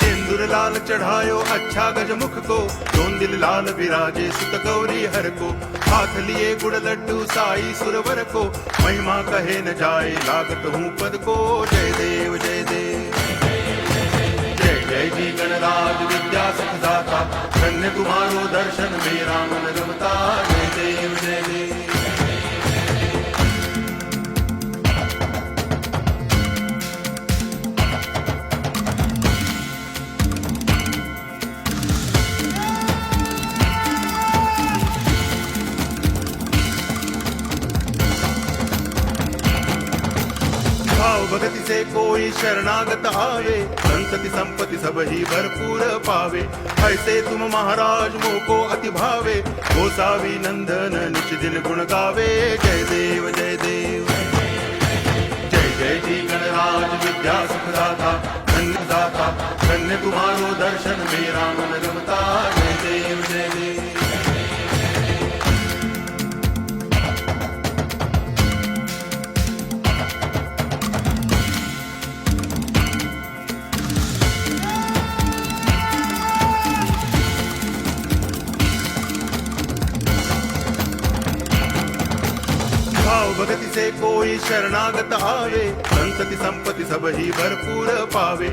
सिंदूर लाल चढ़ायो अच्छा गजमुख को, दोन दिल लाल विराजे सुत गौरी हर को। हाथ लिए गुड़ लड्डू साई सुरवर को, महिमा कहे न जाए लागत हूँ पद को। जय देव जय देव जय जय जी गणराज विद्या सुख दाता, धन्य तुम्हारो दर्शन मेरा मन रमता। जय देव जय देव भाव भगति से कोई शरणागत आवे, संतति संपत्ति सब ही भरपूर पावे। ऐसे तुम महाराज मोको अति भावे, गोसावी नंदन निच दिन गुण गावे। जय देव जय देव जय जय जी गणराज विद्या सुख दाता, धन्य दाता धन्य तुम्हारो दर्शन मेरा मन रमता। जय देव जय देव भाव भगति से कोई शरणागत आवे, संतति संपत्ति सब ही भरपूर पावे।